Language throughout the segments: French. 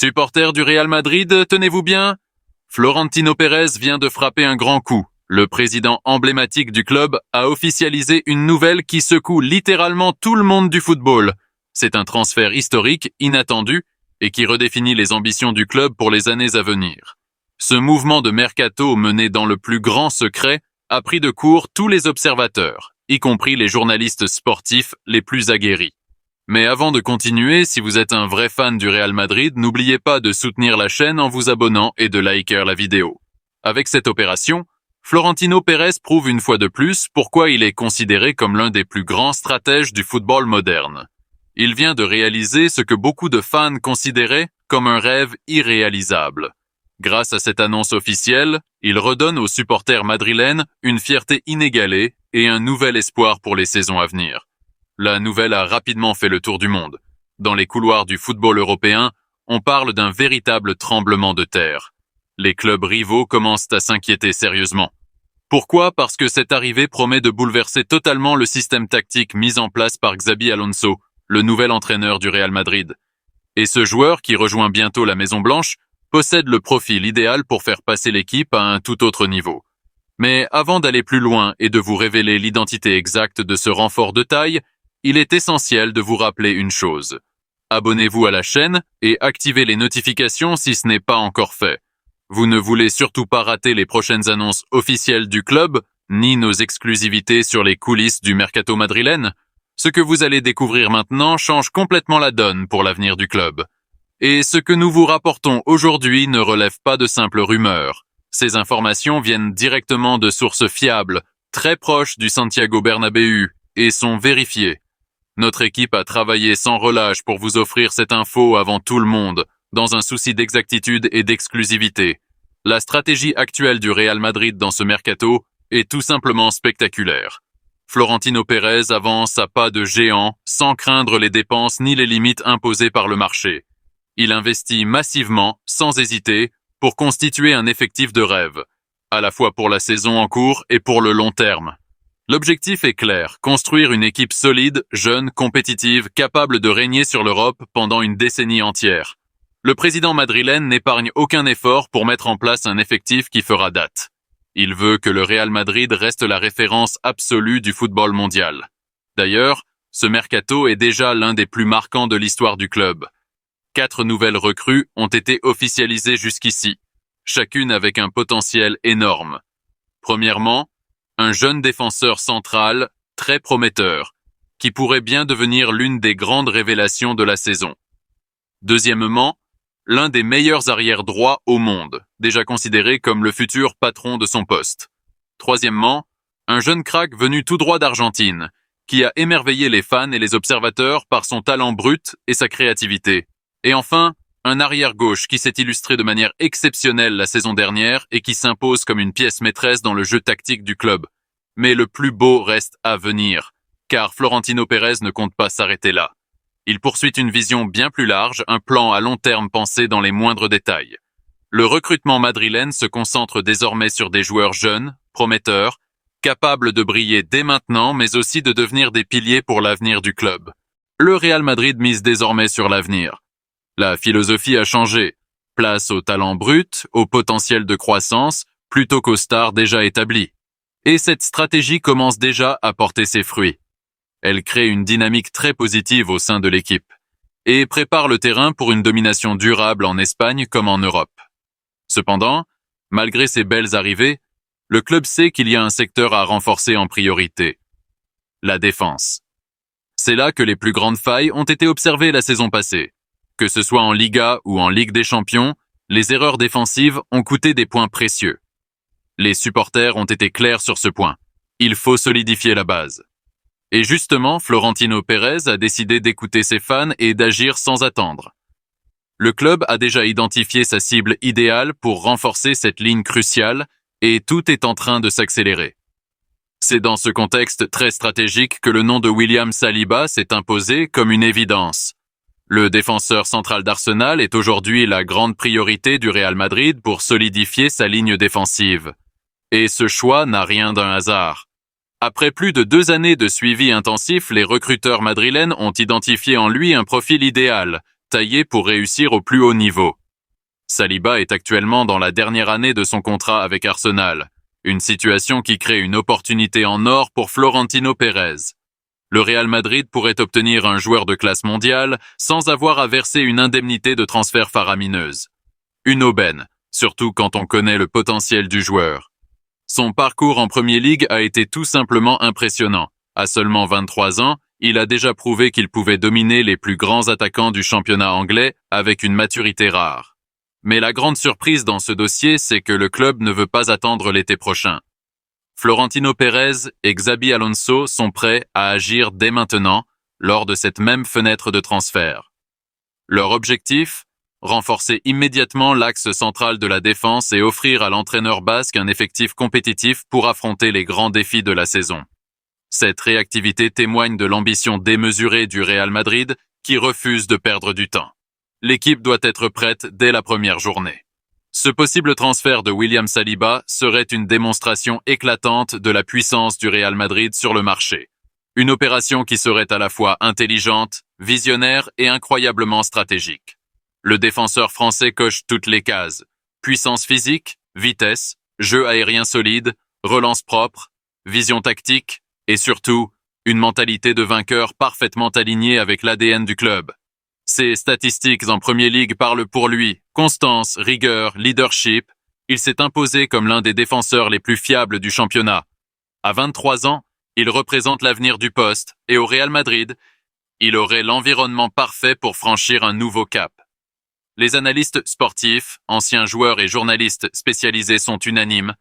Supporters du Real Madrid, tenez-vous bien. Florentino Pérez vient de frapper un grand coup. Le président emblématique du club a officialisé une nouvelle qui secoue littéralement tout le monde du football. C'est un transfert historique, inattendu, et qui redéfinit les ambitions du club pour les années à venir. Ce mouvement de mercato mené dans le plus grand secret a pris de court tous les observateurs, y compris les journalistes sportifs les plus aguerris. Mais avant de continuer, si vous êtes un vrai fan du Real Madrid, n'oubliez pas de soutenir la chaîne en vous abonnant et de liker la vidéo. Avec cette opération, Florentino Pérez prouve une fois de plus pourquoi il est considéré comme l'un des plus grands stratèges du football moderne. Il vient de réaliser ce que beaucoup de fans considéraient comme un rêve irréalisable. Grâce à cette annonce officielle, il redonne aux supporters madrilènes une fierté inégalée et un nouvel espoir pour les saisons à venir. La nouvelle a rapidement fait le tour du monde. Dans les couloirs du football européen, on parle d'un véritable tremblement de terre. Les clubs rivaux commencent à s'inquiéter sérieusement. Pourquoi ? Parce que cette arrivée promet de bouleverser totalement le système tactique mis en place par Xabi Alonso, le nouvel entraîneur du Real Madrid. Et ce joueur, qui rejoint bientôt la Maison-Blanche, possède le profil idéal pour faire passer l'équipe à un tout autre niveau. Mais avant d'aller plus loin et de vous révéler l'identité exacte de ce renfort de taille, il est essentiel de vous rappeler une chose. Abonnez-vous à la chaîne et activez les notifications si ce n'est pas encore fait. Vous ne voulez surtout pas rater les prochaines annonces officielles du club, ni nos exclusivités sur les coulisses du mercato madrilène. Ce que vous allez découvrir maintenant change complètement la donne pour l'avenir du club. Et ce que nous vous rapportons aujourd'hui ne relève pas de simples rumeurs. Ces informations viennent directement de sources fiables, très proches du Santiago Bernabéu, et sont vérifiées. Notre équipe a travaillé sans relâche pour vous offrir cette info avant tout le monde, dans un souci d'exactitude et d'exclusivité. La stratégie actuelle du Real Madrid dans ce mercato est tout simplement spectaculaire. Florentino Pérez avance à pas de géant, sans craindre les dépenses ni les limites imposées par le marché. Il investit massivement, sans hésiter, pour constituer un effectif de rêve, à la fois pour la saison en cours et pour le long terme. L'objectif est clair, construire une équipe solide, jeune, compétitive, capable de régner sur l'Europe pendant une décennie entière. Le président madrilène n'épargne aucun effort pour mettre en place un effectif qui fera date. Il veut que le Real Madrid reste la référence absolue du football mondial. D'ailleurs, ce mercato est déjà l'un des plus marquants de l'histoire du club. 4 nouvelles recrues ont été officialisées jusqu'ici, chacune avec un potentiel énorme. Premièrement, un jeune défenseur central, très prometteur, qui pourrait bien devenir l'une des grandes révélations de la saison. Deuxièmement, l'un des meilleurs arrières droits au monde, déjà considéré comme le futur patron de son poste. Troisièmement, un jeune crack venu tout droit d'Argentine, qui a émerveillé les fans et les observateurs par son talent brut et sa créativité. Et enfin, un arrière-gauche qui s'est illustré de manière exceptionnelle la saison dernière et qui s'impose comme une pièce maîtresse dans le jeu tactique du club. Mais le plus beau reste à venir, car Florentino Pérez ne compte pas s'arrêter là. Il poursuit une vision bien plus large, un plan à long terme pensé dans les moindres détails. Le recrutement madrilène se concentre désormais sur des joueurs jeunes, prometteurs, capables de briller dès maintenant, mais aussi de devenir des piliers pour l'avenir du club. Le Real Madrid mise désormais sur l'avenir. La philosophie a changé. Place au talent brut, au potentiel de croissance, plutôt qu'aux stars déjà établies. Et cette stratégie commence déjà à porter ses fruits. Elle crée une dynamique très positive au sein de l'équipe et prépare le terrain pour une domination durable en Espagne comme en Europe. Cependant, malgré ces belles arrivées, le club sait qu'il y a un secteur à renforcer en priorité. La défense. C'est là que les plus grandes failles ont été observées la saison passée. Que ce soit en Liga ou en Ligue des Champions, les erreurs défensives ont coûté des points précieux. Les supporters ont été clairs sur ce point. Il faut solidifier la base. Et justement, Florentino Pérez a décidé d'écouter ses fans et d'agir sans attendre. Le club a déjà identifié sa cible idéale pour renforcer cette ligne cruciale et tout est en train de s'accélérer. C'est dans ce contexte très stratégique que le nom de William Saliba s'est imposé comme une évidence. Le défenseur central d'Arsenal est aujourd'hui la grande priorité du Real Madrid pour solidifier sa ligne défensive. Et ce choix n'a rien d'un hasard. Après plus de 2 années de suivi intensif, les recruteurs madrilènes ont identifié en lui un profil idéal, taillés pour réussir au plus haut niveau. Saliba est actuellement dans la dernière année de son contrat avec Arsenal, une situation qui crée une opportunité en or pour Florentino Pérez. Le Real Madrid pourrait obtenir un joueur de classe mondiale sans avoir à verser une indemnité de transfert faramineuse. Une aubaine, surtout quand on connaît le potentiel du joueur. Son parcours en Premier League a été tout simplement impressionnant. À seulement 23 ans, il a déjà prouvé qu'il pouvait dominer les plus grands attaquants du championnat anglais avec une maturité rare. Mais la grande surprise dans ce dossier, c'est que le club ne veut pas attendre l'été prochain. Florentino Pérez et Xabi Alonso sont prêts à agir dès maintenant, lors de cette même fenêtre de transfert. Leur objectif ? Renforcer immédiatement l'axe central de la défense et offrir à l'entraîneur basque un effectif compétitif pour affronter les grands défis de la saison. Cette réactivité témoigne de l'ambition démesurée du Real Madrid qui refuse de perdre du temps. L'équipe doit être prête dès la première journée. Ce possible transfert de William Saliba serait une démonstration éclatante de la puissance du Real Madrid sur le marché. Une opération qui serait à la fois intelligente, visionnaire et incroyablement stratégique. Le défenseur français coche toutes les cases. Puissance physique, vitesse, jeu aérien solide, relance propre, vision tactique et surtout, une mentalité de vainqueur parfaitement alignée avec l'ADN du club. Ses statistiques en Premier League parlent pour lui. Constance, rigueur, leadership. Il s'est imposé comme l'un des défenseurs les plus fiables du championnat. À 23 ans, il représente l'avenir du poste et au Real Madrid, il aurait l'environnement parfait pour franchir un nouveau cap. Les analystes sportifs, anciens joueurs et journalistes spécialisés sont unanimes.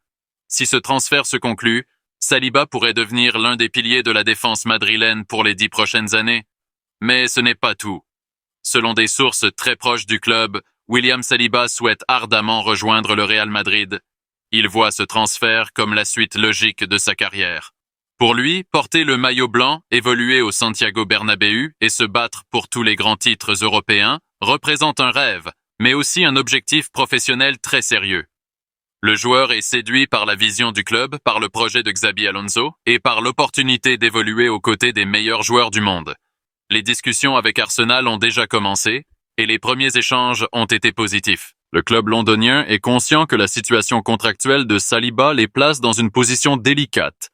Si ce transfert se conclut, Saliba pourrait devenir l'un des piliers de la défense madrilène pour les 10 prochaines années. Mais ce n'est pas tout. Selon des sources très proches du club, William Saliba souhaite ardemment rejoindre le Real Madrid. Il voit ce transfert comme la suite logique de sa carrière. Pour lui, porter le maillot blanc, évoluer au Santiago Bernabéu et se battre pour tous les grands titres européens représente un rêve, mais aussi un objectif professionnel très sérieux. Le joueur est séduit par la vision du club, par le projet de Xabi Alonso et par l'opportunité d'évoluer aux côtés des meilleurs joueurs du monde. Les discussions avec Arsenal ont déjà commencé et les premiers échanges ont été positifs. Le club londonien est conscient que la situation contractuelle de Saliba les place dans une position délicate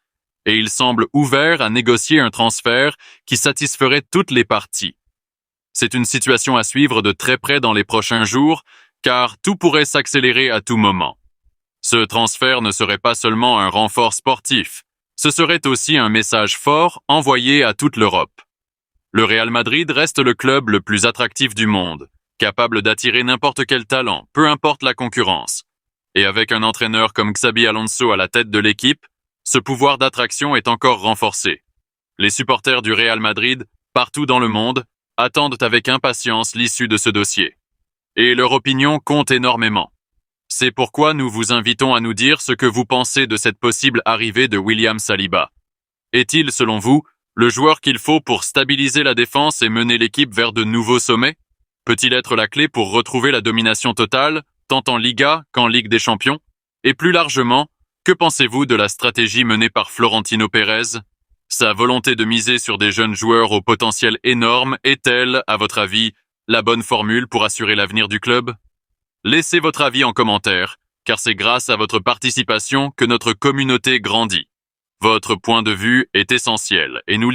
et il semble ouvert à négocier un transfert qui satisferait toutes les parties. C'est une situation à suivre de très près dans les prochains jours car tout pourrait s'accélérer à tout moment. Ce transfert ne serait pas seulement un renfort sportif, ce serait aussi un message fort envoyé à toute l'Europe. Le Real Madrid reste le club le plus attractif du monde, capable d'attirer n'importe quel talent, peu importe la concurrence. Et avec un entraîneur comme Xabi Alonso à la tête de l'équipe, ce pouvoir d'attraction est encore renforcé. Les supporters du Real Madrid, partout dans le monde, attendent avec impatience l'issue de ce dossier. Et leur opinion compte énormément. C'est pourquoi nous vous invitons à nous dire ce que vous pensez de cette possible arrivée de William Saliba. Est-il, selon vous, le joueur qu'il faut pour stabiliser la défense et mener l'équipe vers de nouveaux sommets? Peut-il être la clé pour retrouver la domination totale, tant en Liga qu'en Ligue des Champions? Et plus largement, que pensez-vous de la stratégie menée par Florentino Pérez? Sa volonté de miser sur des jeunes joueurs au potentiel énorme est-elle, à votre avis, la bonne formule pour assurer l'avenir du club? Laissez votre avis en commentaire, car c'est grâce à votre participation que notre communauté grandit. Votre point de vue est essentiel et nous